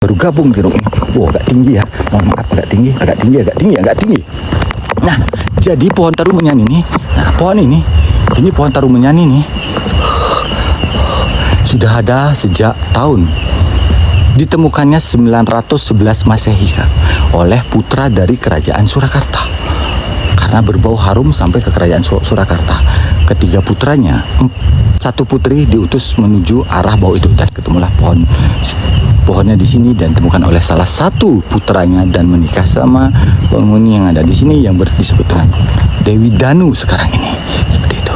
baru gabung di rumah ini. Wah, agak tinggi ya. Mohon maaf, agak tinggi. Nah, jadi pohon tarumenyan ini, pohon tarumenyan ini sudah ada sejak tahun ditemukannya 911 Masehi, Kak, oleh putra dari kerajaan Surakarta. Karena berbau harum sampai ke kerajaan Surakarta. Ketiga putranya, satu putri diutus menuju arah bau itu dan ketemulah pohonnya di sini dan ditemukan oleh salah satu putranya dan menikah sama penghuni yang ada di sini yang disebut dengan Dewi Danu sekarang ini. Seperti itu.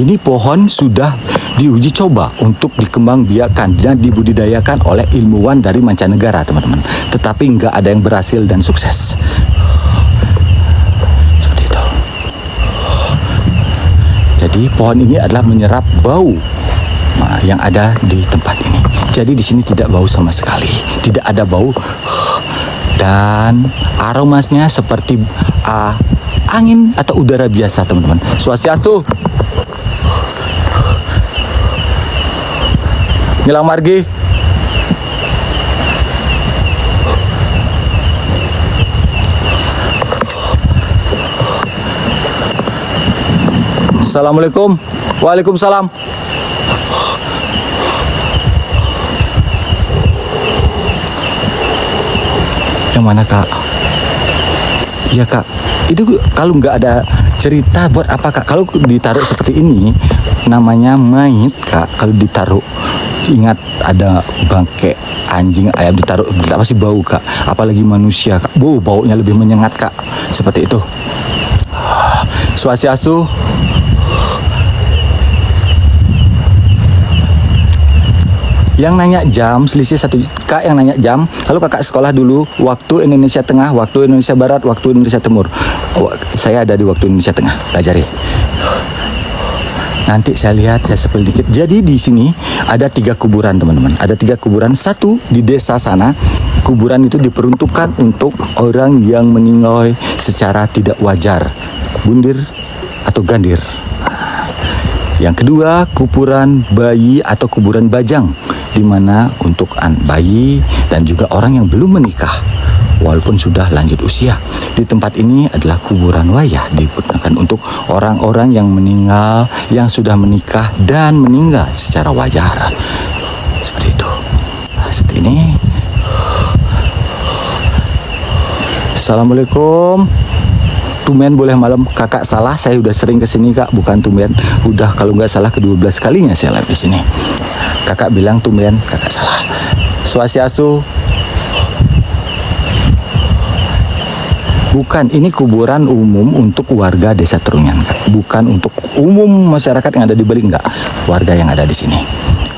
Ini pohon sudah diuji coba untuk dikembangbiakan dan dibudidayakan oleh ilmuwan dari mancanegara, teman-teman. Tetapi nggak ada yang berhasil dan sukses. Seperti itu. Jadi pohon ini adalah menyerap bau yang ada di tempat ini. Jadi di sini tidak bau sama sekali, tidak ada bau dan aromasnya seperti angin atau udara biasa, teman-teman. Swastiastu. Nyelang margi. Assalamualaikum. Waalaikumsalam. Yang mana, Kak? Iya, Kak. Itu kalau nggak ada cerita buat apa, Kak? Kalau ditaruh seperti ini namanya mayit, Kak. Kalau ditaruh, ingat ada bangke anjing, ayam ditaruh, pasti bau, Kak. Apalagi manusia, Kak. Baunya lebih menyengat, Kak. Seperti itu. Swastiastu. Yang nanya jam, selisih 1 Kak yang nanya jam. Kalau Kakak sekolah dulu waktu Indonesia Tengah, waktu Indonesia Barat, waktu Indonesia Timur. Saya ada di waktu Indonesia Tengah. Pelajari. Nanti saya lihat, saya sepil dikit. Jadi di sini ada 3 kuburan, teman-teman. Ada 3 kuburan. Satu di desa sana. Kuburan itu diperuntukkan untuk orang yang meninggal secara tidak wajar, bundir atau gandir. Yang kedua, kuburan bayi atau kuburan bajang, di mana untuk bayi dan juga orang yang belum menikah walaupun sudah lanjut usia. Di tempat ini adalah kuburan wayah, digunakan untuk orang-orang yang meninggal, yang sudah menikah dan meninggal secara wajar. Seperti itu. Nah, seperti ini. Assalamualaikum. Tumben boleh malam. Kakak salah, saya udah sering kesini, Kak, bukan tumben. Udah kalau nggak salah ke-12 kalinya saya live di sini. Kakak bilang tumben, Kakak salah. Swastiastu. Bukan, ini kuburan umum untuk warga Desa Trunyan, Kak. Bukan untuk umum masyarakat yang ada di Bali, enggak. Warga yang ada di sini.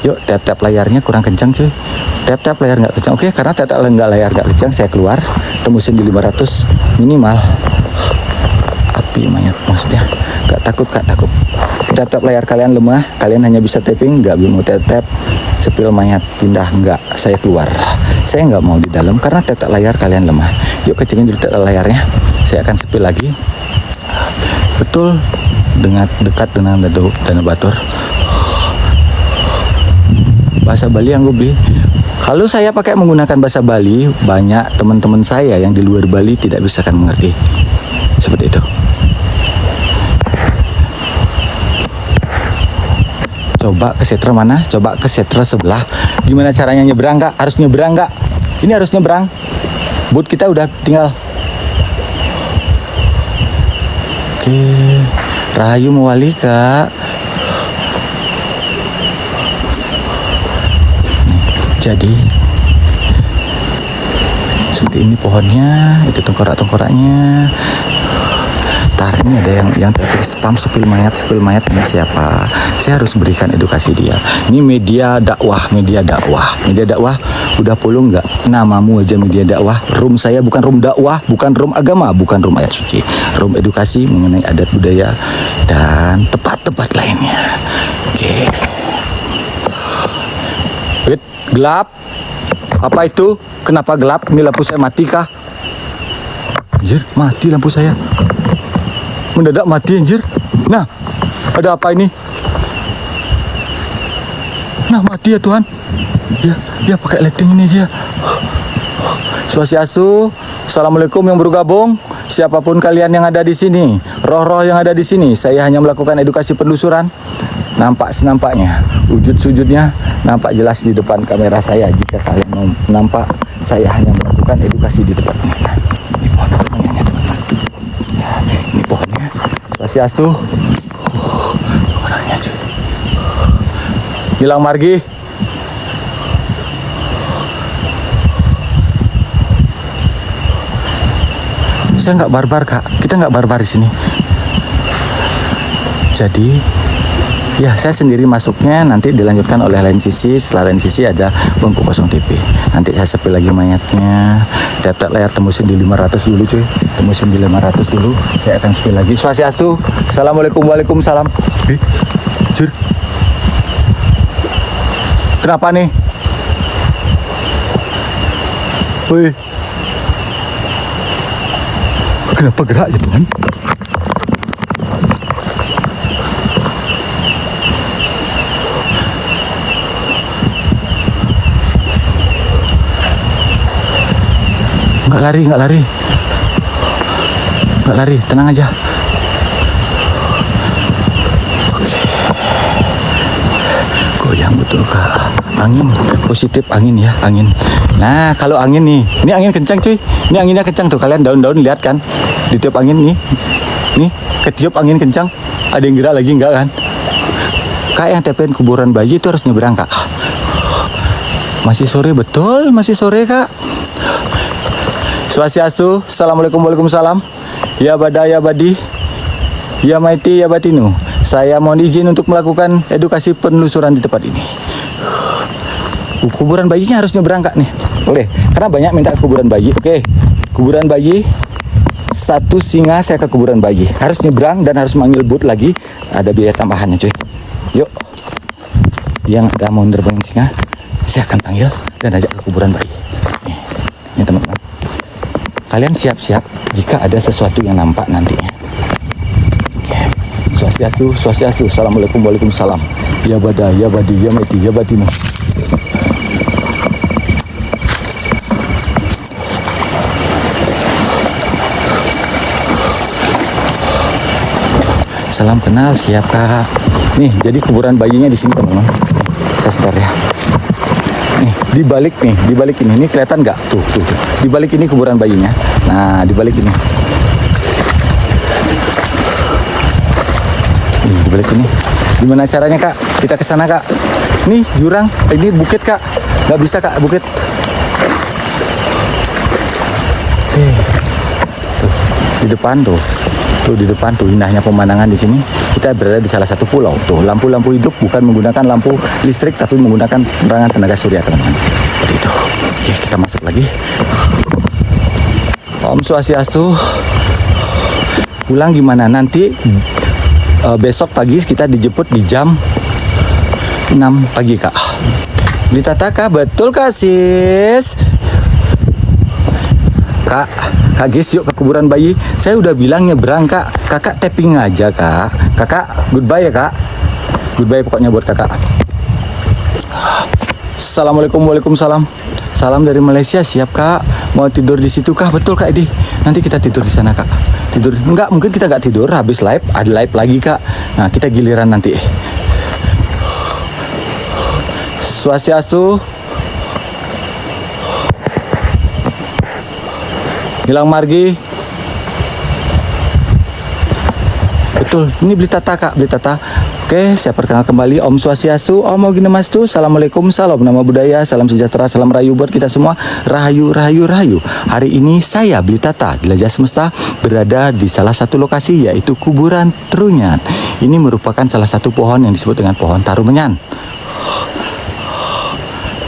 Yuk, tap-tap layarnya kurang kencang, cuy. Tap-tap layar nggak kencang. Oke, karena tap-tap layar nggak kencang, saya keluar. Tembusin di 500 minimal. Api mayat maksudnya. Gak takut, Kak, takut. Tap-tap layar kalian lemah, kalian hanya bisa tapping, nggak mau tap-tap sepil mayat pindah, nggak, saya keluar. Saya nggak mau di dalam karena tap-tap layar kalian lemah. Yuk kecilin dulu tap-tap layarnya. Saya akan sepil lagi. Betul, dekat dengan Danau Batur. Bahasa Bali yang gue beli. Kalau saya pakai menggunakan bahasa Bali, banyak teman-teman saya yang di luar Bali tidak bisa akan mengerti. Seperti itu. Coba ke setra mana? Coba ke setra sebelah. Gimana caranya nyebrang, Kak? Harus nyebrang, Kak? Ini harus nyebrang. Boot kita udah tinggal. Oke. Rahayu Mewali, Kak. Jadi seperti ini pohonnya, itu tengkorak-tengkoraknya. Tar, ini ada yang tadi spam sepil mayat ini siapa? Saya harus berikan edukasi dia. Ini media dakwah. Media dakwah udah follow nggak? Namamu aja media dakwah. Room saya bukan room dakwah, bukan room agama, bukan room ayat suci. Room edukasi mengenai adat budaya dan tempat-tempat lainnya. Oke. Wait, gelap. Apa itu? Kenapa gelap? Ini lampu saya mati kah? Anjir, mati lampu saya. Mendadak mati, anjir. Nah, ada apa ini? Nah, mati ya Tuhan. Ya pakai lighting ini aja. Swastiastu. Assalamualaikum yang bergabung. Siapapun kalian yang ada di sini, roh-roh yang ada di sini, saya hanya melakukan edukasi penelusuran. Nampak senampaknya, wujud sujudnya nampak jelas di depan kamera saya. Jika kalian mau nampak, saya hanya melakukan edukasi di depan. Ini pohonnya, teman-teman. Ini pohonnya. Swastiastu. Orangnya cuy. Gilang Margi. Saya nggak barbar kak, kita nggak barbar di sini. Jadi, ya saya sendiri masuknya, nanti dilanjutkan oleh lain sisi. Setelah lain sisi ada bangku kosong TV. Nanti saya sepi lagi mayatnya. Tap-tap layar tembusin di 500 dulu cuy. Tembusin di 500 dulu. Saya akan sepi lagi. Swastiastu. Assalamualaikum, waalaikumsalam. Jur. Kenapa nih? Wih. Kenapa gerak ya Tuhan? Nggak lari, tenang aja. Oke. Goyang betul kak. Angin, positif angin ya, angin. Nah, kalau angin nih, ini angin kencang cuy. Ini anginnya kencang tuh, kalian daun-daun lihat kan? Ditiup angin nih. Nih, ketiup angin kencang. Ada yang gerak lagi enggak kan? Kak yang TPN kuburan bayi itu harus nyebrang kak. Masih sore betul, masih sore kak. Swastiastu. Assalamualaikum, waalaikumsalam. Ya bada, ya badi, ya maiti, ya batinu. Saya mohon izin untuk melakukan edukasi penelusuran di tempat ini. Kuburan bayinya harus nyebrang kak nih. Boleh, karena banyak minta kuburan bayi. Oke, kuburan bayi. Satu singa saya ke kuburan bayi. Harus nyebrang dan harus manggil boot lagi. Ada biaya tambahannya cuy. Yuk. Yang ada mau nerbangin singa, saya akan panggil dan ajak ke kuburan bayi. Nih teman-teman. Kalian siap-siap jika ada sesuatu yang nampak nantinya. Oke. Swastiastu, swastiastu. Assalamualaikum, waalaikumsalam. Ya bada, ya badi, ya maiti, ya batinu. Salam kenal, siap kak. Nih, jadi kuburan bayinya di sini teman-teman. Saya sebentar ya. Nih, di balik ini kelihatan nggak? Tuh. Di balik ini kuburan bayinya. Nah, di balik ini. Nih, di balik ini. Gimana caranya kak? Kita ke sana kak. Nih jurang, ini bukit kak. Nggak bisa kak, bukit. Tuh, di depan tuh. Tuh di depan tuh indahnya pemandangan di sini. Kita berada di salah satu pulau. Tuh lampu-lampu hidup bukan menggunakan lampu listrik tapi menggunakan penerangan tenaga surya teman-teman. Seperti itu. Oke, kita masuk lagi. Om Swastiastu. Pulang gimana? Nanti besok pagi kita dijemput di jam 6 pagi kak. Di Tataka betul kak sis. Kak Gis, yuk ke kuburan bayi. Saya udah bilang nyebrang kak. Kakak tapping aja kak. Kakak goodbye ya kak. Goodbye pokoknya buat kakak. Assalamualaikum, waalaikumsalam. Salam dari Malaysia, siap kak. Mau tidur di situ kah? Betul kak Edi. Nanti kita tidur di sana kak. Tidur? Enggak, mungkin kita nggak tidur. Habis live, ada live lagi kak. Nah kita giliran nanti. Swastiastu. Gilang Margi. Betul, ini beli tata kak, beli tata. Oke, saya perkenal kembali Om Swastiastu, Om Ginemastu. Assalamualaikum, salam nama budaya, salam sejahtera, salam rahayu buat kita semua. Rahayu, rahayu, rahayu. Hari ini saya beli tata, jelajah semesta, berada di salah satu lokasi yaitu kuburan Trunyan. Ini merupakan salah satu pohon yang disebut dengan pohon Tarumenyan.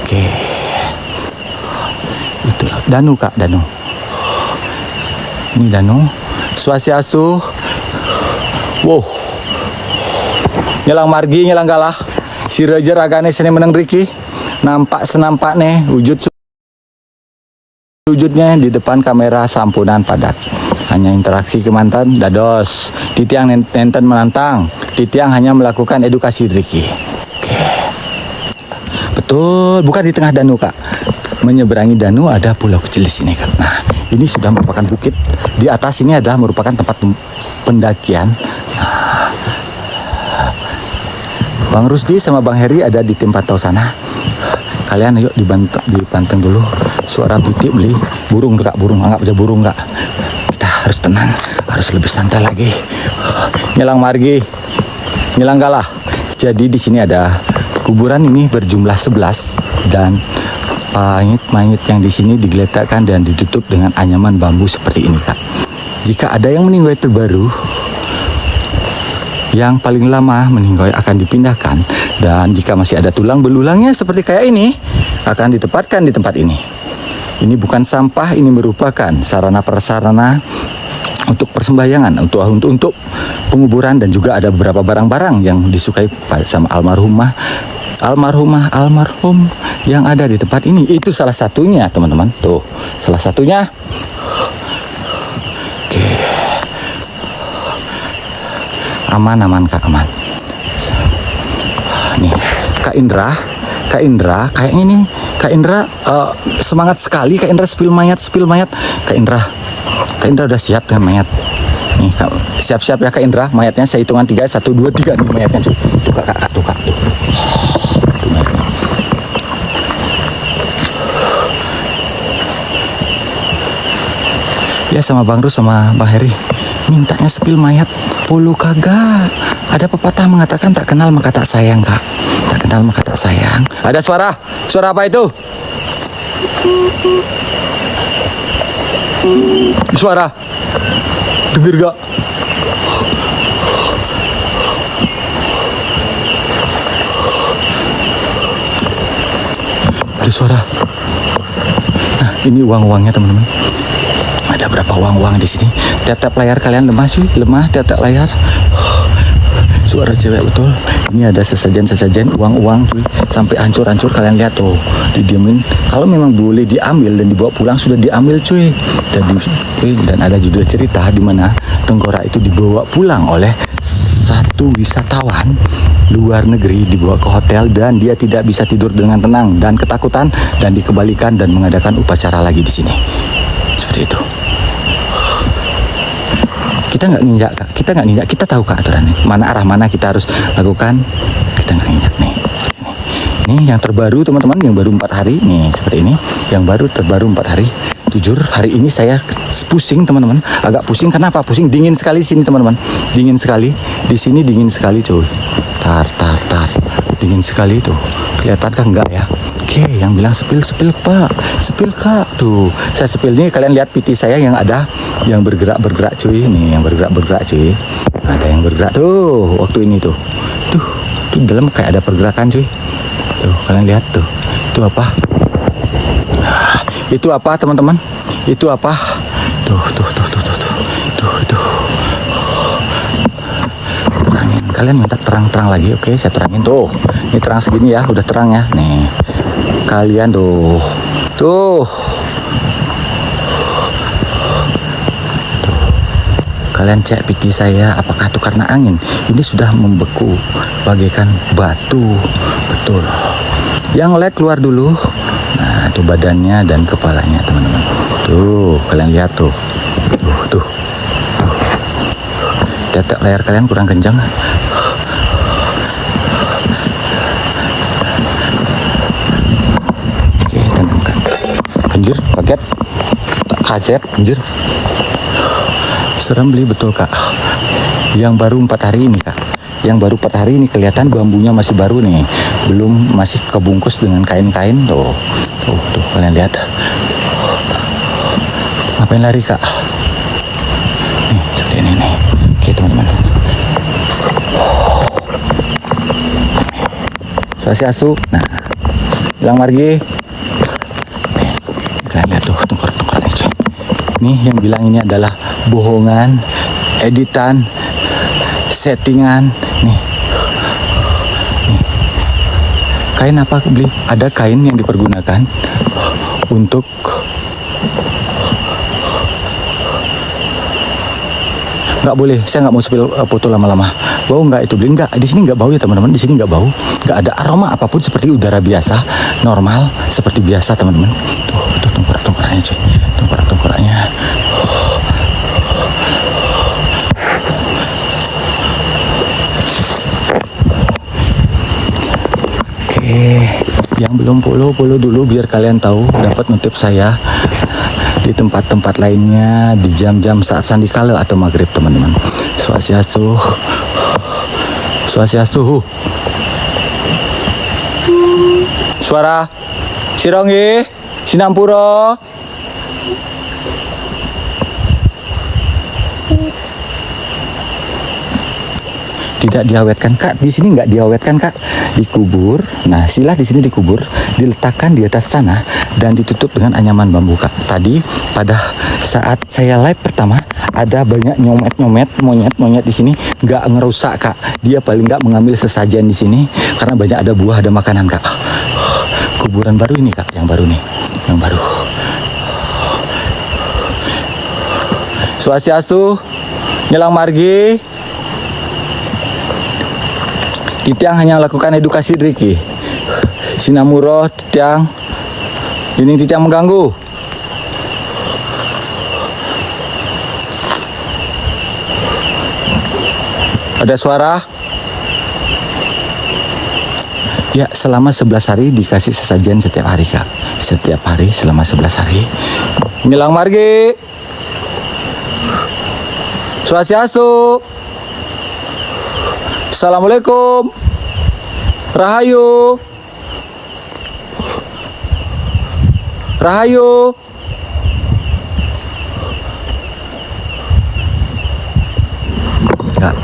Oke. Itulah Danu kak, Danu. Ini Danu. Swastiastu. Wow. Nyelang Margi, nyelang galah. Si Raja ragane sini meneng Riki. Nampak senampak nih wujudnya di depan kamera sampunan padat. Hanya interaksi kemantan dados. Titiang nenten menantang. Titiang hanya melakukan edukasi Riki. Oke. Betul, bukan di tengah danau Kak. Menyeberangi danau ada pulau kecil di sini Kak. Nah, ini sudah merupakan bukit. Di atas ini adalah merupakan tempat pendakian. Bang Rusdi sama Bang Heri ada di tim pantau sana. Kalian yuk dipanteng dulu. Suara pitik beli burung Kak, burung, anggap aja burung Kak. Kita harus tenang, harus lebih santai lagi. Nyelang margi, nyelang galah. Jadi di sini ada kuburan ini berjumlah 11 dan mayit-mayit yang di sini digeletakkan dan ditutup dengan anyaman bambu seperti ini Kak. Jika ada yang meninggal terbaru, yang paling lama meninggal akan dipindahkan, dan jika masih ada tulang belulangnya seperti kayak ini akan ditempatkan di tempat ini. Ini bukan sampah, ini merupakan sarana prasarana untuk persembahyangan, untuk penguburan, dan juga ada beberapa barang-barang yang disukai sama almarhum yang ada di tempat ini. Itu salah satunya teman-teman, tuh salah satunya. Oke, aman Kak, aman. Nih Kak Indra kayaknya nih Kak Indra semangat sekali. Kak Indra spill mayat. Kak Indra udah siap dengan mayat. Nih Kak, siap-siap ya Kak Indra, mayatnya saya hitungan 3, 1, 2, 3 nih mayatnya tuh. Tuh Kak, tuh mayatnya. Ya sama Bang Rus sama Bang Heri mintanya sepil mayat. Pulu kagak. Ada pepatah mengatakan tak kenal maka tak sayang Kak. Tak kenal maka tak sayang. Ada suara apa itu? Suara dengar gak? Ada suara. Nah ini uang-uangnya teman-teman. Ada berapa uang-uang di sini? Tap-tap layar kalian lemah cuy, lemah tap-tap layar. Suara cewek betul. Ini ada sesajen uang-uang cuy, sampai hancur-hancur. Kalian lihat tuh, didiemin. Kalau memang boleh diambil dan dibawa pulang sudah diambil cuy. Dan ada judul cerita di mana tengkorak itu dibawa pulang oleh satu wisatawan luar negeri, dibawa ke hotel dan dia tidak bisa tidur dengan tenang dan ketakutan dan dikembalikan dan mengadakan upacara lagi di sini. Seperti itu. Kita nggak nginjak, kita tahu Kak aturannya. Mana arah mana kita harus lakukan, kita nggak nginjak nih. Nih yang terbaru teman-teman, yang baru 4 hari nih seperti ini. Yang terbaru 4 hari. Jujur hari ini saya pusing teman-teman, agak pusing. Kenapa? Pusing, dingin sekali sini teman-teman, dingin sekali. Di sini dingin sekali cuy. Tar, dingin sekali tuh. Kelihatan kan enggak ya? Oke, yang bilang sepil Pak, sepil Kak. Tuh, saya sepil nih. Kalian lihat piti saya yang ada yang bergerak cuy. Nih yang bergerak cuy. Ada yang bergerak tuh waktu ini tuh. Tuh dalam kayak ada pergerakan cuy. Tuh kalian lihat tuh. Itu apa? Itu apa teman-teman? Itu apa? Tuh. Terangin. Kalian minta terang lagi, oke? Saya terangin tuh. Ini terang segini ya, udah terang ya. Nih, kalian tuh. Kalian cek piti saya, apakah itu karena angin? Ini sudah membeku, bagaikan batu, betul. Yang lek keluar dulu. Nah, itu badannya dan kepalanya teman-teman. Tuh, kalian lihat tuh. Tuh. Tetek layar kalian kurang kencang. Oke, tenangkan. Anjir, kaget, anjir. Serem beli betul Kak. Yang baru 4 hari ini Kak. Yang baru 4 hari ini kelihatan bambunya masih baru nih. Masih kebungkus dengan kain-kain tuh. Tuh kalian lihat. Ngapain lari Kak? Nih, seperti ini nih. Oke teman-teman. Swastiastu. Nah, bilang margi. Nih, kalian lihat tuh tengkorak ini cuy. Nih yang bilang ini adalah bohongan, editan, settingan. Nih. Kain apa beli? Ada kain yang dipergunakan untuk nggak boleh. Saya nggak mau spill foto lama-lama. Bau nggak itu beli? Nggak, di sini nggak bau ya teman-teman. Di sini nggak bau, nggak ada aroma apapun, seperti udara biasa, normal, seperti biasa teman-teman. Tuh tengkorak-tengkoraknya cuy, tengkorak-tengkoraknya. Oke, yang belum follow dulu biar kalian tahu dapat notif saya di tempat-tempat lainnya di jam-jam saat sandikala atau maghrib teman-teman. Swastiastu, Swastiastu. Suara Sirongi, Sinampuro. Tidak diawetkan kak, di sini nggak diawetkan kak, dikubur. Nah silah di sini dikubur, diletakkan di atas tanah dan ditutup dengan anyaman bambu kak. Tadi pada saat saya live pertama ada banyak monyet di sini, nggak ngerusak kak. Dia paling nggak mengambil sesajen di sini karena banyak ada buah, ada makanan kak. Kuburan baru ini kak, yang baru nih, yang baru. Swastiastu, Nyelang Margi. Titiang hanya lakukan edukasi Riki. Sinamuro, Titiang. Ini Titiang mengganggu. Ada suara? Ya, selama 11 hari dikasih sesajen setiap hari kak. Setiap hari selama 11 hari. Nyelang Margi. Swastiastu. Assalamualaikum. Rahayu. Rahayu.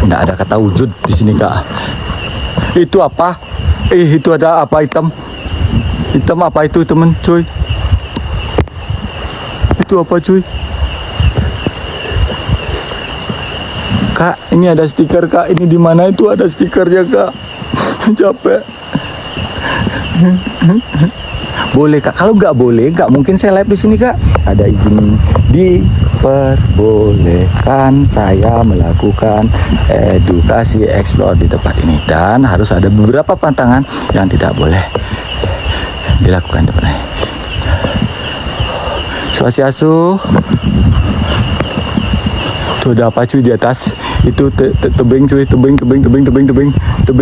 Nggak ada kata wujud di sini kak. Itu apa? Itu ada apa hitam? Hitam apa itu temen cuy? Itu apa cuy? Kak, ini ada stiker kak. Ini di mana itu ada stikernya kak? Capek. Boleh kak. Kalau nggak boleh, nggak mungkin saya live di sini kak. Ada izin diperbolehkan saya melakukan edukasi explore di tempat ini, dan harus ada beberapa pantangan yang tidak boleh dilakukan di tempat ini. Swastiastu. Tuh ada apa cuy di atas? Itu tebing cuy, tebing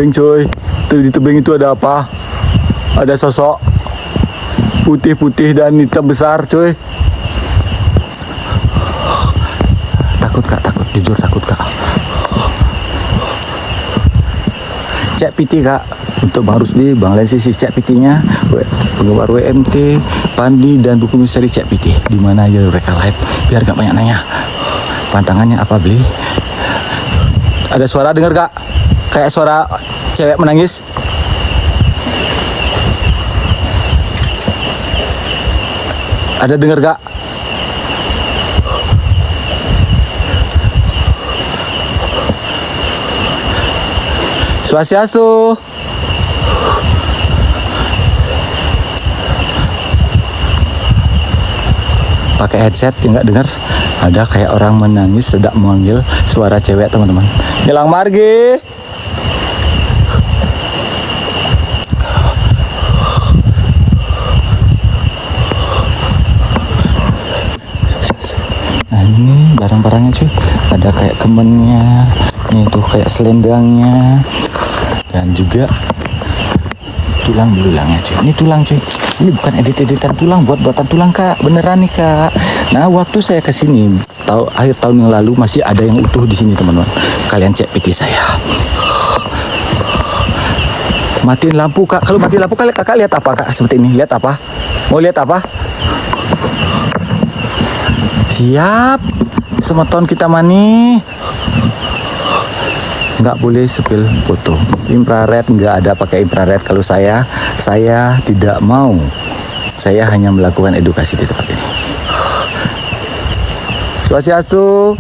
cuy. Tuh di tebing itu ada apa? Ada sosok putih dan hitam besar cuy. Takut kak, takut, jujur takut kak. Cek PT kak, untuk Bang Rusdi, Bang Lensi cek PT-nya, penggemar WMT, Pandi dan buku misteri cek PT. Di mana ya mereka live? Biar gak banyak nanya. Pantangannya apa beli? Ada suara dengar kak? Kayak suara cewek menangis. Ada dengar kak? Swastiastu. Pakai headset ya nggak dengar. Ada kayak orang menangis, sedang memanggil, suara cewek teman-teman. Nyelang Margi. Nah ini barang-barangnya cuy. Ada kayak kemennya, nih tuh kayak selendangnya, dan juga tulang belulangnya cuy. Ini tulang cuy. Ini bukan edit-editan tulang, buat-buatan tulang kak, beneran nih kak. Nah waktu saya kesini akhir tahun yang lalu masih ada yang utuh di sini teman-teman. Kalian cek PT saya. Matiin lampu kak. Kalau mati lampu kakak lihat apa kak? Seperti ini. Lihat apa? Mau lihat apa? Siap. Semeton kita mani. Nggak boleh sepil foto. Infrared nggak ada pakai infrared. Kalau saya tidak mau. Saya hanya melakukan edukasi di tempat ini. Swastiastu.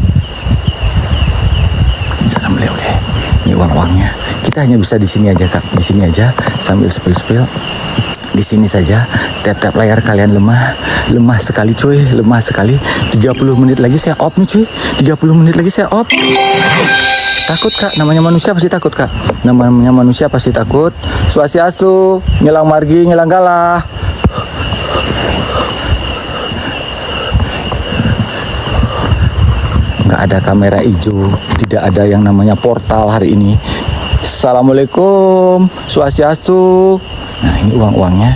Salam beliau deh. Ini uang-uangnya. Kita hanya bisa di sini aja kak. Di sini aja sambil sepil-sepil. Di sini saja. Tap-tap layar kalian lemah sekali cuy, lemah sekali. 30 menit lagi saya off nih cuy, 30 menit lagi saya off. Takut kak, namanya manusia pasti takut kak, namanya manusia pasti takut. Swastiastu, nyelang margi, nyelang galah. Nggak ada kamera hijau, tidak ada yang namanya portal hari ini. Assalamualaikum, swastiastu. Nah ini uang-uangnya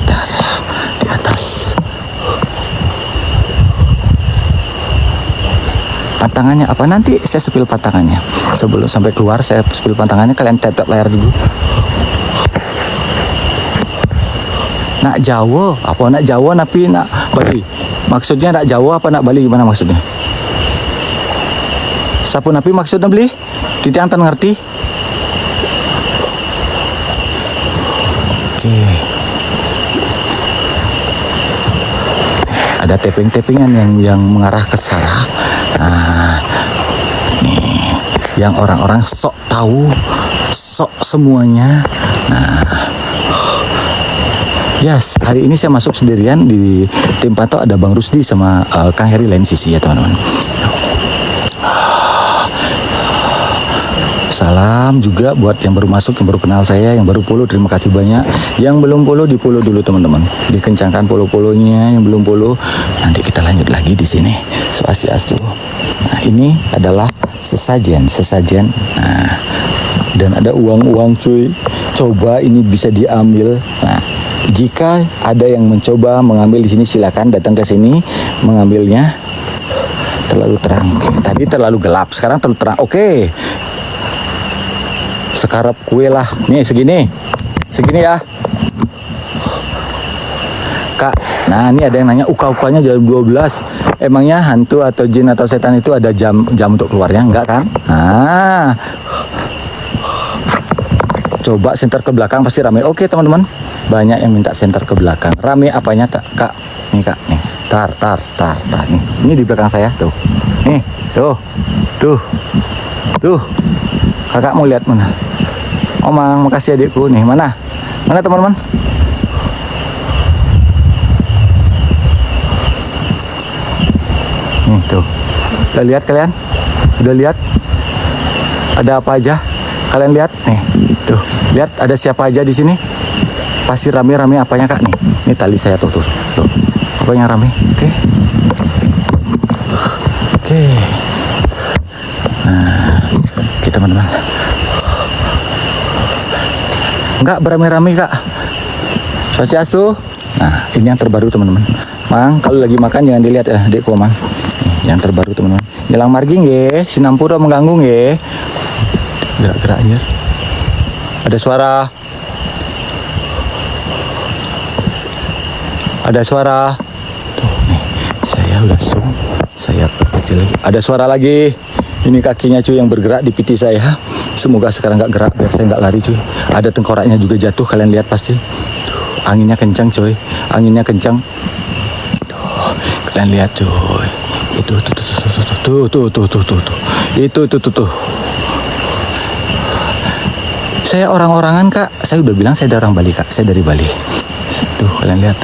taruh di atas. Pantangannya apa? Nanti saya spill pantangannya. Sebelum sampai keluar saya spill pantangannya. Kalian tap layar dulu. Nak Jawa, apa nak Jawa tapi nak Bali? Maksudnya nak Jawa apa nak Bali, gimana maksudnya? Sapu napi maksudnya beli? Tidak antan ngerti? Oke. Ada tapping-tappingan yang mengarah ke sana. Nah, nih yang orang-orang sok tahu, sok semuanya. Nah, yes, hari ini saya masuk sendirian. Di tim pantau ada Bang Rusdi sama Kang Heri lain sisi ya teman-teman. Salam juga buat yang baru masuk, yang baru kenal saya, yang baru follow, terima kasih banyak. Yang belum follow, di follow dulu teman-teman. Dikencangkan follow-follownya, yang belum follow. Nanti kita lanjut lagi di sini. Swastiastu. Nah ini adalah sesajen. Nah, dan ada uang-uang cuy. Coba ini bisa diambil. Nah, jika ada yang mencoba mengambil di sini, silakan datang ke sini mengambilnya. Terlalu terang. Tadi terlalu gelap, sekarang terlalu terang. Oke. Sekarap kue lah. Nih segini ya Kak. Nah ini ada yang nanya uka-ukanya jam 12. Emangnya hantu atau jin atau setan itu ada jam untuk keluarnya? Enggak kan? Nah, coba senter ke belakang pasti rame. Oke teman-teman, banyak yang minta senter ke belakang. Rame apanya tak Kak? Nih Kak, nih tar nih. Ini di belakang saya tuh. Nih tuh Kakak mau lihat mana? Omang, makasih adikku. Nih, mana teman-teman? Nih, tuh. Udah lihat kalian? Udah lihat? Ada apa aja? Kalian lihat? Nih, tuh. Lihat ada siapa aja di sini? Pasti rame-rame apanya, Kak? Nih, ini tali saya tuh. Apa yang rame? Oke. Nah, kita teman-teman. Enggak beramai-ramai Kak. Swastiastu. Nah ini yang terbaru teman-teman. Mang kalau lagi makan jangan dilihat ya adekku Mang. Yang terbaru teman-teman. Nyelang margi nge, Sinampura mengganggu nge. Gerak-gerak aja. Ada suara. Tuh nih, saya udah zoom. Saya perkecil lagi. Ada suara lagi. Ini kakinya cuy yang bergerak di piti saya. Semoga sekarang nggak gerak biar saya nggak lari cuy. Ada tengkoraknya juga jatuh, kalian lihat pasti. Tuh, anginnya kencang cuy, anginnya kencang. Tuh, kalian lihat cuy. Itu. Saya orang-orangan Kak. Saya udah bilang saya dari orang Bali Kak. Saya dari Bali. Tuh kalian lihat.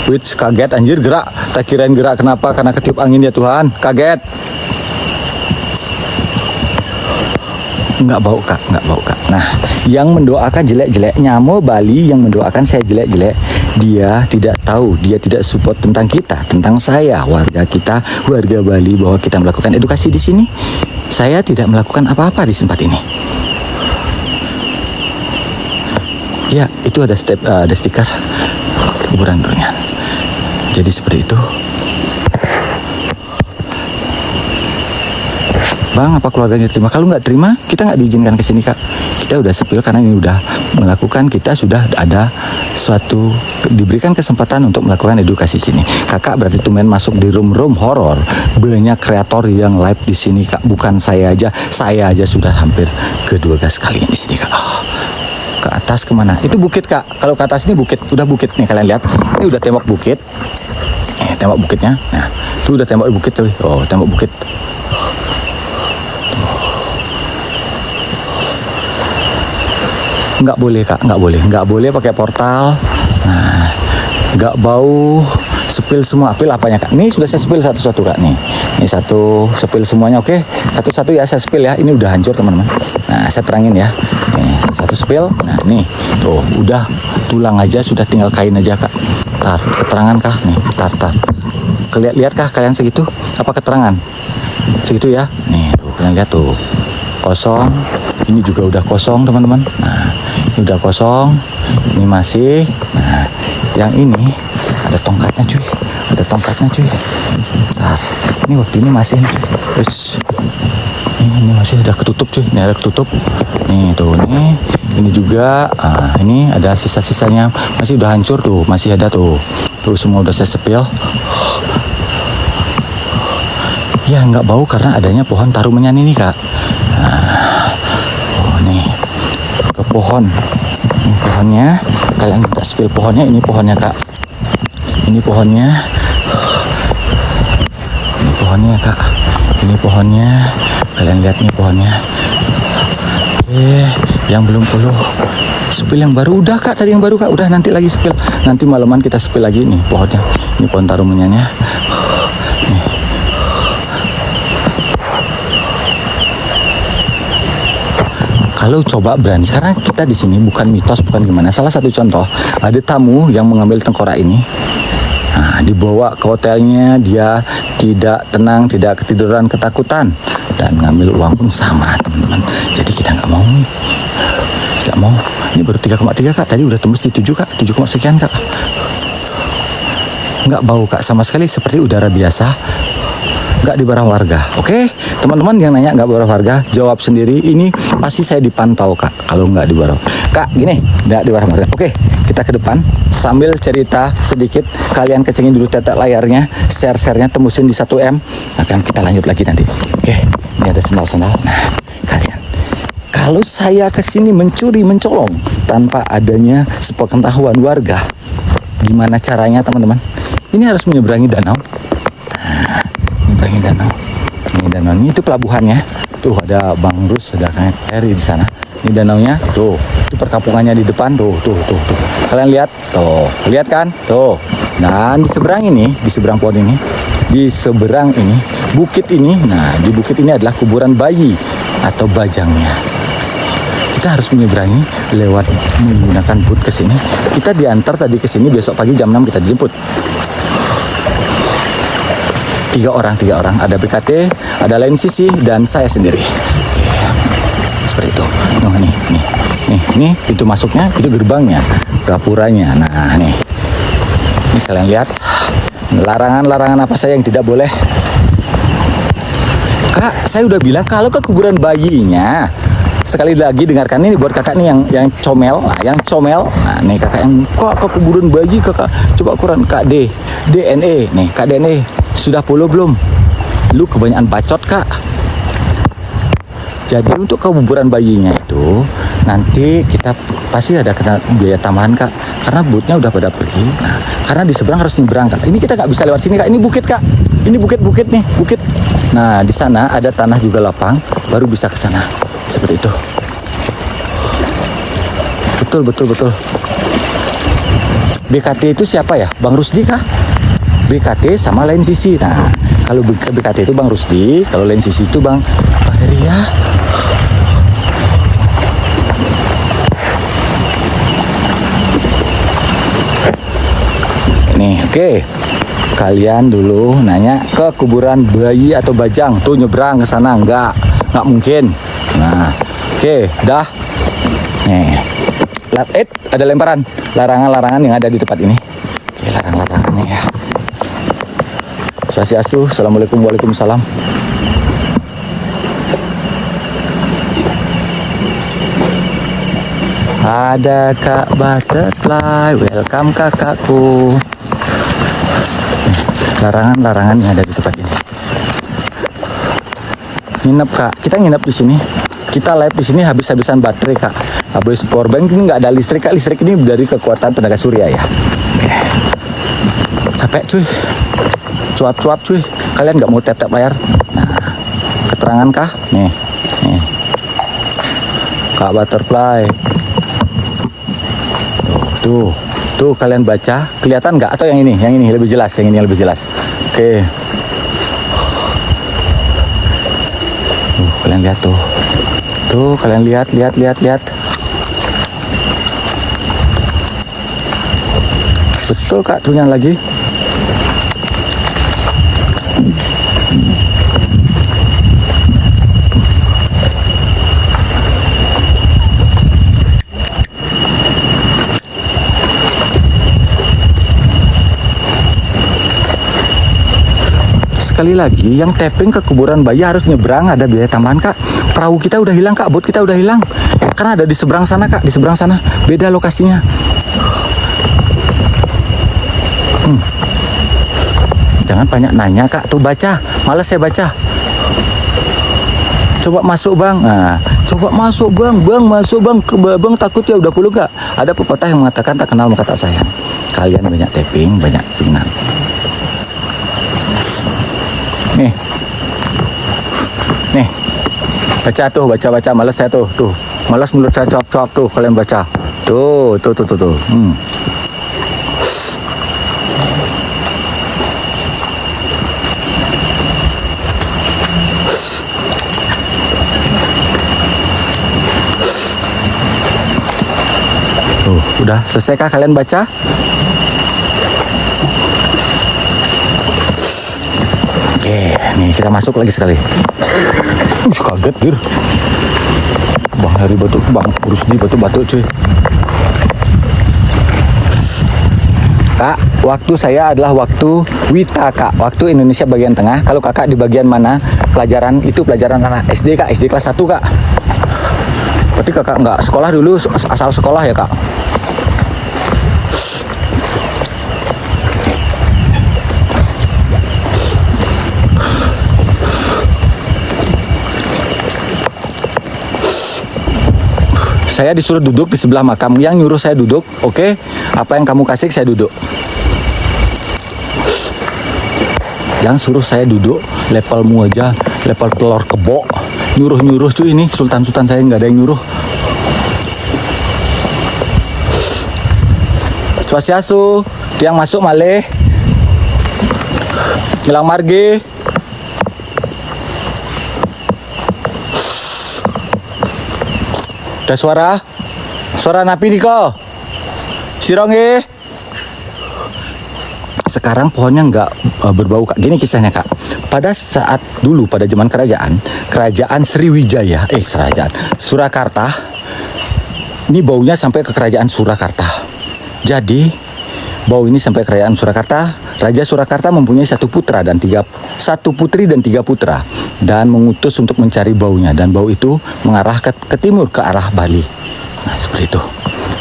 Wih, kaget anjir gerak. Tak kirain gerak kenapa? Karena ketiup angin ya Tuhan. Kaget. Nggak bau Kak. Nah, yang mendoakan jelek-jelek, Nyamo Bali yang mendoakan saya jelek-jelek, dia tidak tahu, dia tidak support tentang kita, tentang saya, warga kita, warga Bali, bahwa kita melakukan edukasi di sini. Saya tidak melakukan apa-apa di tempat ini. Ya, itu ada stiker kuburan Drunyan. Jadi seperti itu. Bang, apa keluarganya terima? Kalau nggak terima, kita nggak diizinkan ke sini Kak. Kita udah sepil karena ini udah melakukan, kita sudah ada suatu diberikan kesempatan untuk melakukan edukasi sini. Kakak berarti tumen masuk di room horor. Banyak kreator yang live di sini Kak. Bukan saya aja sudah hampir ke 12 kalinya di sini Kak. Ke atas kemana? Itu bukit Kak. Kalau ke atas ini bukit, udah bukit nih kalian lihat. Ini udah tembok bukit. Tembok bukitnya. Nah, itu udah tembok bukit tuh. Oh, tembok bukit. Nggak boleh kak, nggak boleh pakai portal. Nah, nggak bau, spill semua. Spill apanya kak? Ini sudah saya spill satu-satu kak nih. Ini satu spill semuanya, oke? Satu-satu ya saya spill ya. Ini udah hancur teman-teman. Nah, saya terangin ya. Nih, satu spill. Nah, nih tuh udah tulang aja, sudah tinggal kain aja kak. Tar, keterangan kah? Nih, tar. Lihat kah kalian segitu? Apa keterangan? Segitu ya. Nih tuh kalian lihat tuh kosong. Ini juga udah kosong teman-teman. Nah, ini udah kosong. Ini masih. Nah, yang ini ada tongkatnya cuy. Nah, ini waktu ini masih nih cuy. Terus ini masih ada ketutup cuy. Ini ada ketutup. Nih tuh nih. Ini juga. Ini ada sisa-sisanya. Masih udah hancur tuh. Masih ada tuh. Tuh semua udah saya sepil. Ya nggak bau karena adanya pohon tarumenyan ini kak. Nih ke pohon. Ini pohonnya. Kalian nggak spill pohonnya. Ini pohonnya kak. Ini pohonnya kak. Ini pohonnya. Kalian lihat nih pohonnya. Oke, yang belum puluh. Spill yang baru udah kak. Tadi yang baru kak. Udah nanti lagi spill. Nanti malaman kita spill lagi nih pohonnya. Ini pohon tarumenyannya. Nih. Kalau coba berani, karena kita di sini bukan mitos, bukan gimana. Salah satu contoh, ada tamu yang mengambil tengkorak ini. Nah, dibawa ke hotelnya, dia tidak tenang, tidak ketiduran, ketakutan, dan ngambil uang pun sama, teman-teman. Jadi kita nggak mau nih, nggak mau. Ini baru 3,3 kak, tadi udah tembus di 7 kak, 7, sekian kak. Nggak bau kak, sama sekali seperti udara biasa. Nggak dibarah warga. Oke, teman-teman yang nanya nggak dibarah warga, jawab sendiri. Ini pasti saya dipantau kak. Kalau nggak dibarah, kak gini nggak dibarah warga. Oke, kita ke depan sambil cerita sedikit. Kalian kecengin dulu tetek layarnya, share-nya tembusin di 1M. Akan kita lanjut lagi nanti. Oke, ini ada sendal-sendal. Nah, kalian, kalau saya kesini mencuri, mencolong tanpa adanya sepengetahuan warga, gimana caranya teman-teman? Ini harus menyeberangi danau. Ini danau ini, itu pelabuhannya. Tuh ada Bang Rus, ada Kang Eri di sana. Ini danaunya, tuh. Itu perkampungannya di depan, tuh. Kalian lihat, tuh. Lihat kan? Tuh. Dan di seberang ini, di seberang pohon ini, di seberang ini, bukit ini. Nah, di bukit ini adalah kuburan bayi atau bajangnya. Kita harus menyeberangi lewat menggunakan boot ke sini. Kita diantar tadi ke sini, besok pagi jam 6 kita dijemput. Tiga orang, ada BKT, ada lain sisi, dan saya sendiri. Oke. Seperti itu. Nah, nih, itu masuknya, itu gerbangnya, gapuranya. Nah, nih kalian lihat larangan apa saya yang tidak boleh. Kak, saya udah bilang kalau ke kuburan bayinya. Sekali lagi dengarkan ini buat kakak nih yang comel. Nah, Nah, nih kakak yang kok ke kuburan bayi kakak. Coba ukuran Kak DNA. Nih, Kak DNA sudah follow belum? Lu kebanyakan bacot kak. Jadi untuk kuburan bayinya itu nanti kita pasti ada kena biaya tambahan kak. Karena bootnya udah pada pergi. Nah, karena di seberang harus nyebrang kak. Ini kita nggak bisa lewat sini kak. Ini bukit kak. Ini bukit nih, bukit. Nah, di sana ada tanah juga lapang, baru bisa ke sana. Seperti itu. Betul. BKT itu siapa ya? Bang Rusdi kah? BKT sama lain sisi. Nah, kalau BKT itu Bang Rusdi, kalau lain sisi itu Bang Heri ya. Nih, oke. Kalian dulu nanya ke kuburan bayi atau bajang, tuh nyebrang ke sana nggak mungkin. Nah, oke, dah. Nih, ada lemparan larangan yang ada di tempat ini. Oke, larangannya ya. Swastiastu, assalamualaikum, waalaikumsalam. Ada Kak Butterfly, welcome kakakku. Larangan yang ada di tempat ini. Nginep kak, kita nginep di sini. Kita live di sini habis-habisan baterai kak. Habis powerbank ini nggak ada listrik kak. Listrik ini dari kekuatan tenaga surya ya. Capek cuy. Cuap cuy. Kalian nggak mau tap layar? Nah, keterangan kak? Nih. Kak Butterfly. Tuh kalian baca, kelihatan nggak? Atau yang ini lebih jelas, yang ini lebih jelas. Oke. Kalian lihat tuh. Tuh kalian lihat. Betul Kak, trunyan lagi. Sekali lagi, yang tapping ke kuburan bayi harus nyebrang, ada biaya tambahan Kak. Perahu kita udah hilang Kak, boat kita udah hilang. Karena ada di seberang sana Kak, di seberang sana. Beda lokasinya. Jangan banyak nanya Kak, tuh baca. Males saya baca. Coba masuk Bang. Nah, coba masuk Bang, masuk Bang. Bang takut ya, udah puluh Kak. Ada pepatah yang mengatakan tak kenal maka tak sayang. Kalian banyak tapping, banyak pinang. Nih, baca, malas saya tuh, malas mulut saya cuap-cuap tuh, kalian baca, tuh. Udah selesai kah kalian baca? Oke, nih kita masuk lagi sekali. Kaget dir. Bang Heri Bang Rusdi batu cuy. Kak, waktu saya adalah waktu Wita Kak, waktu Indonesia bagian tengah. Kalau Kakak di bagian mana? Pelajaran anak SD Kak, SD kelas 1 Kak. Berarti Kakak nggak sekolah dulu, asal sekolah ya Kak? Saya disuruh duduk di sebelah makam. Yang nyuruh saya duduk, oke? Apa yang kamu kasih saya duduk. Yang suruh saya duduk levelmu aja, level telur kebo. Nyuruh cuy, ini sultan-sultan saya nggak ada yang nyuruh. Swastiastu, tiang masuk malih. Ngilang margi. Ada suara napi niko sirongi. Sekarang pohonnya nggak berbau Kak. Gini kisahnya Kak, pada saat dulu pada zaman kerajaan Sriwijaya Surakarta, ini baunya sampai ke kerajaan Surakarta. Jadi bau ini sampai kerajaan Surakarta. Raja Surakarta mempunyai satu putri dan tiga putra, dan mengutus untuk mencari baunya, dan bau itu mengarah ke timur, ke arah Bali. Nah seperti itu.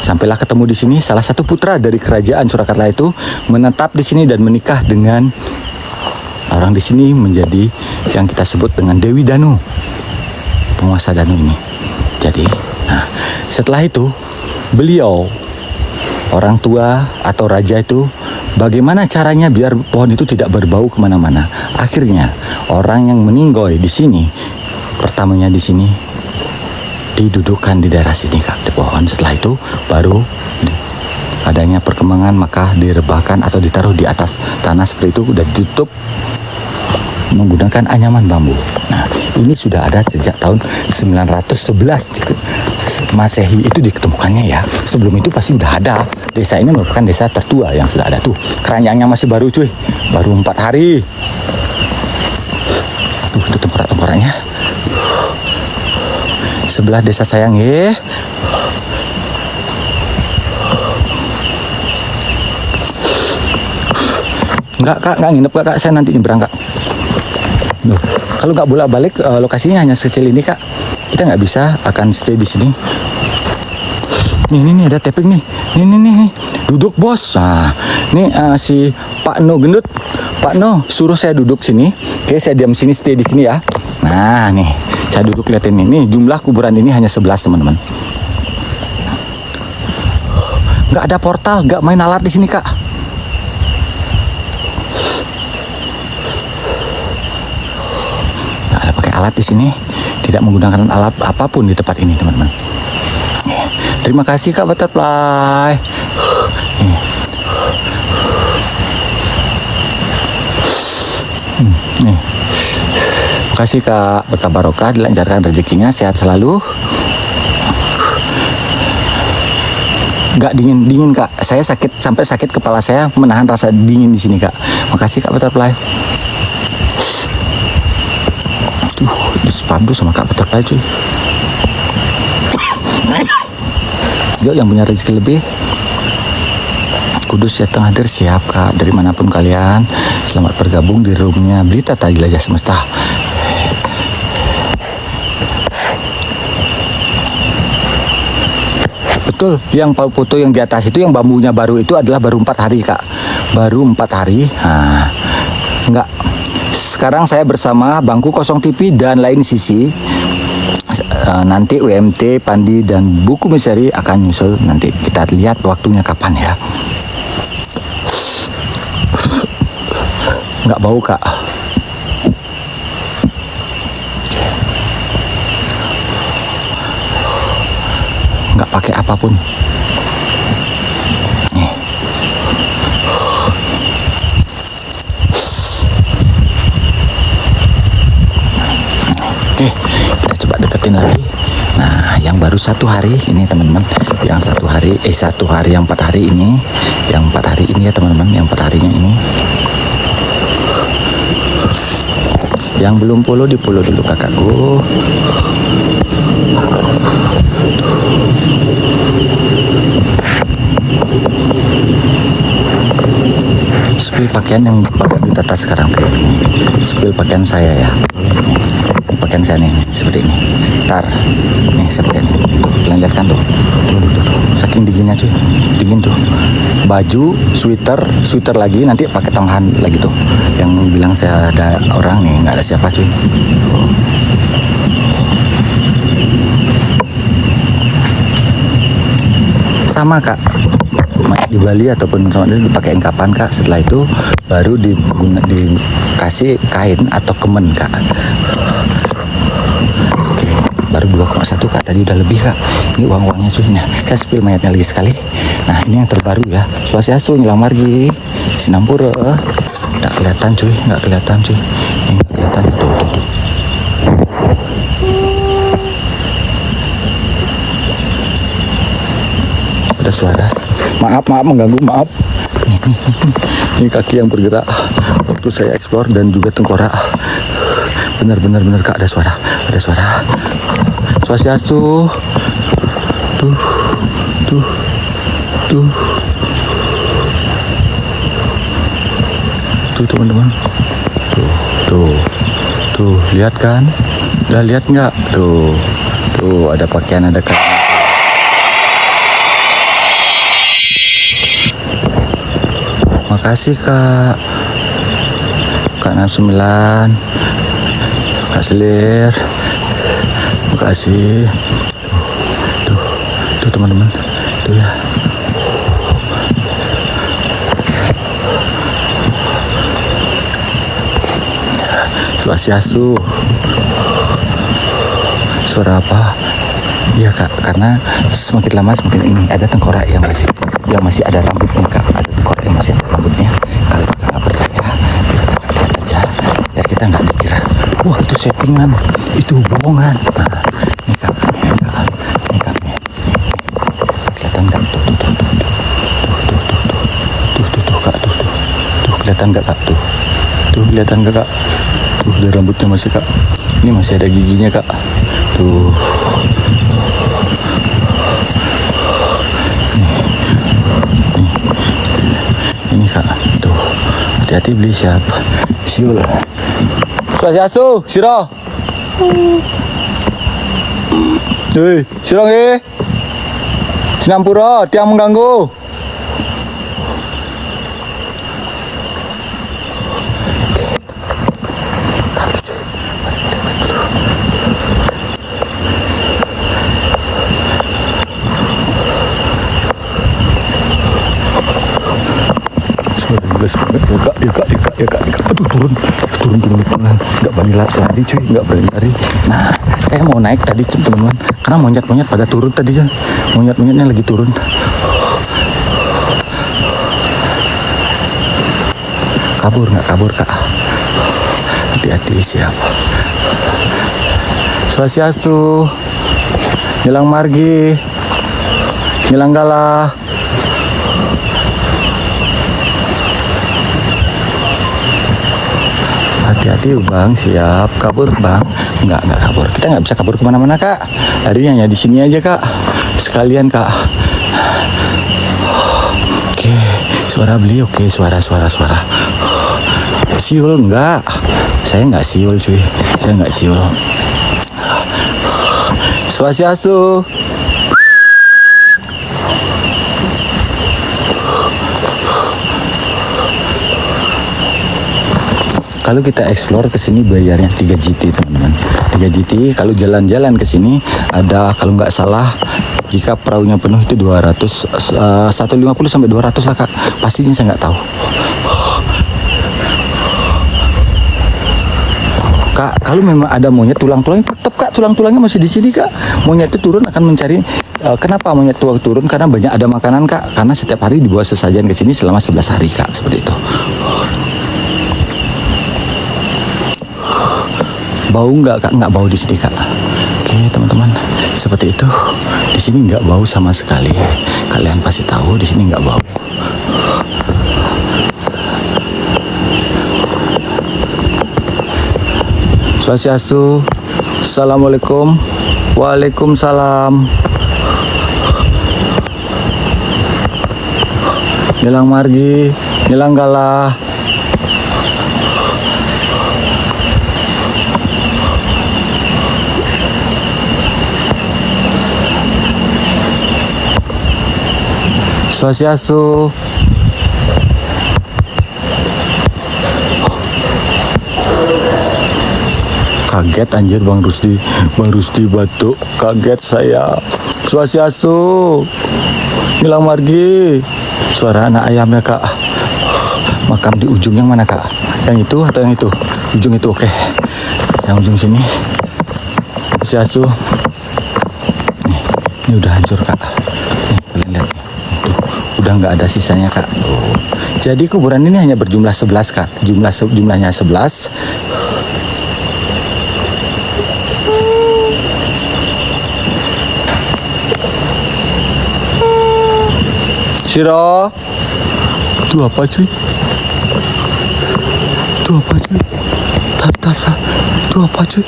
Sampailah ketemu di sini. Salah satu putra dari kerajaan Surakarta itu menetap di sini dan menikah dengan orang di sini, menjadi yang kita sebut dengan Dewi Danu, penguasa Danu ini. Jadi, nah setelah itu beliau, orang tua atau raja itu, bagaimana caranya biar pohon itu tidak berbau kemana-mana. Akhirnya orang yang meninggoy di sini, pertamanya di sini didudukan di daerah sini Kak, di pohon. Setelah itu baru adanya perkembangan, maka direbahkan atau ditaruh di atas tanah seperti itu, udah ditutup menggunakan anyaman bambu. Nah ini sudah ada sejak tahun 911 Masehi itu diketemukannya ya. Sebelum itu pasti udah ada. Desa ini merupakan desa tertua yang sudah ada tuh. Keranjangnya masih baru cuy, baru 4 hari. Itu tengkorak-tengkoraknya. Sebelah desa sayang ya. Enggak Kak, enggak nginep Kak, saya nanti nyebrang Kak. Loh, kalau nggak bolak-balik lokasinya hanya sekecil ini Kak, kita nggak bisa akan stay di sini. Nih ada tapping nih. Nih. Duduk bos. Nah, nih si Pak No gendut. Pak No suruh saya duduk sini. Oke, saya diam sini, stay di sini ya. Nah, nih saya duduk liatin nih. Nih jumlah kuburan ini hanya 11 teman-teman. Nggak ada portal, nggak main alat di sini Kak. Nggak ada pakai alat di sini. Tidak menggunakan alat apapun di tempat ini teman-teman. Terima kasih Kak Butterfly. Nih. Nih. Makasih Kak, berkah barokah, dilancarkan rezekinya, sehat selalu. Nggak dingin Kak, saya sakit sampai sakit kepala saya menahan rasa dingin di sini Kak. Makasih Kak Butterfly. Di spam tuh sama Kak Butterfly cuy. Yuk yang punya rezeki lebih, Kudus Jateng hadir siap Kak, dari manapun kalian. Selamat bergabung di roomnya Berita Tak Jelajah Semesta. Betul, yang foto yang di atas itu yang bambunya baru itu adalah baru 4 hari Kak. Baru 4 hari. Nah, enggak. Sekarang saya bersama Bangku Kosong TV dan lain sisi. Nanti UMT, Pandi dan buku misteri akan nyusul. Nanti kita lihat waktunya kapan ya. Enggak bau Kak. Nggak pakai apapun. Nih. Oke, kita coba deketin lagi. Nah, yang baru 1 hari ini teman-teman, yang 1 hari, 1 hari yang 4 hari ini, yang 4 hari ini ya teman-teman, yang 4 harinya ini. Yang belum follow di follow dulu kakakku. Spill pakaian yang pakai ditata sekarang kayak ini. Spill pakaian saya ya. Ini pakaian saya nih, seperti ini. Tar, nih seperti ini. Kalian lihat kan tuh. Tuh. Saking dinginnya cuy, dingin tuh. Baju, sweater lagi, nanti pakai tambahan lagi tuh. Yang bilang saya ada orang nih, nggak ada siapa cuy. Sama Kak, di Bali ataupun sama ini dipakein kapan Kak? Setelah itu baru dikasih kain atau kemen Kak. Oke, baru 2,1 Kak, tadi udah lebih Kak. Ini uang-uangnya cuy. Nah, saya spill mayatnya lagi sekali. Nah, ini yang terbaru ya. Swastiastu, ngilang margi, Sinampura. Nggak kelihatan cuy, nggak kelihatan cuy. Ini nggak kelihatan tuh. Ada suara. Maaf mengganggu, maaf. Ini kaki yang bergerak waktu saya eksplor dan juga tengkorak. Benar Kak, ada suara. Swastiastu. Tuh. Tuh teman-teman. Tuh, lihat kan? Udah lihat nggak? Tuh ada pakaian, ada kain. Makasih Kak 69, Kak Selir, makasih. Tuh teman-teman, tuh ya. Swastiastu. Suara apa? Iya Kak, karena semakin lama semakin ini ada tengkorak yang masih ada rambutnya Kak, ada tengkorak yang masih ada rambutnya. Kalau Kakak nggak percaya, kita lihat aja, biar kita nggak dikira, wah itu settingan, itu bohongan. Nah, ini Kak, kelihatan nggak? Tuh Kak, tuh kelihatan nggak Kak? Tuh kelihatan nggak Kak? Tuh ada rambutnya masih Kak, ini masih ada giginya Kak. Tuh. Ini Kak, tuh hati-hati beli siapa? Siul. Swastiastu, siro. Hei, siro nggih. Sinampura, tiang mengganggu. Ya kak, aduh turun pelan, nggak berani lari cuy, nggak berani lari. Nah, saya mau naik tadi teman-teman, karena monyet pada turun tadi ya, monyetnya lagi turun. nggak kabur kak. Hati-hati, siap. Swastiastu, Nilang Margi, Nilang Gala. Hati-hati bang, siap. Kabur bang? Nggak kabur. Kita nggak bisa kabur kemana-mana kak. Tadi hanya di sini aja kak. Sekalian kak. Oke, suara beliau. Oke, suara. Siul enggak? Saya nggak siul cuy. Saya nggak siul. Swastiastu. Kalau kita explore ke sini bayarnya 3 GT teman-teman. 3 GT. Kalau jalan-jalan ke sini ada, kalau nggak salah, jika perahunya penuh itu 200, 150 sampai 200 lah kak. Pastinya saya nggak tahu. Kak, kalau memang ada monyet tulang-tulangnya, tetap kak tulang-tulangnya masih di sini kak. Monyet itu turun akan mencari. Kenapa monyet tua turun? Karena banyak ada makanan kak. Karena setiap hari dibawa sesajen ke sini selama 11 hari kak, seperti itu. Bau nggak kak? Nggak bau di sini kak. Oke teman-teman, seperti itu. Di sini nggak bau sama sekali. Kalian pasti tahu di sini nggak bau. Swastiastu. Assalamualaikum. Waalaikumsalam. Nilang Margi, Nilang Gala. Swastiastu. Kaget anjir Bang Rusdi batuk. Kaget saya. Swastiastu. Nilang Margi. Suara anak ayamnya kak. Makam di ujung yang mana kak? Yang itu atau yang itu? Ujung itu, oke. Yang ujung sini. Swastiastu. Ini udah hancur kak. Nih kalian lihat. Tuh, udah nggak ada sisanya kak. Tuh. Jadi kuburan ini hanya berjumlah 11 kak. Jumlahnya 11. Siro, itu apa cuy? Itu apa cuy? Tar. Itu apa cuy?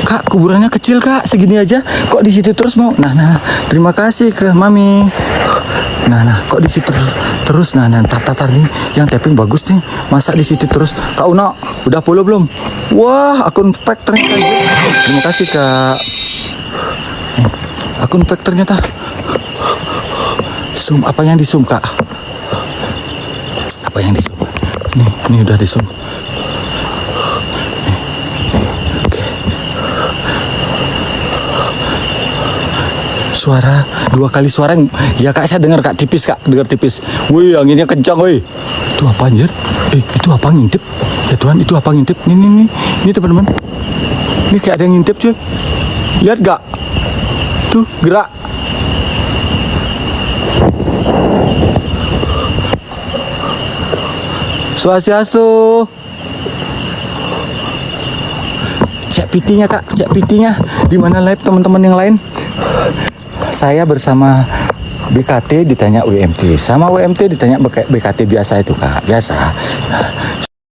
Kak, kuburannya kecil kak, segini aja. Kok di situ terus mau? Nah. Terima kasih ke mami. Nah, kok di situ terus? Nah, tar nih, yang tapping bagus nih. Masa di situ terus? Kak Uno, udah follow belum? Wah, akun fake ternyata. Terima kasih kak. Akun fake ternyata. Zoom, apa yang di zoom kak? Apa yang di zoom? Nih udah di zoom. Oke. Suara 2 kali suara. Ya kak, saya dengar kak, tipis kak, dengar tipis. Wih, anginnya kencang wih. Itu apa anjir? Itu apa ngintip? Ya Tuhan, itu apa ngintip? Nih teman-teman. Ini kayak ada yang ngintip cuy. Lihat gak? Tuh gerak. Swastiastu. Cek PT-nya kak, cek PT-nya. Di mana live teman-teman yang lain? Saya bersama BKT ditanya WMT, sama WMT ditanya BKT biasa itu kak, biasa.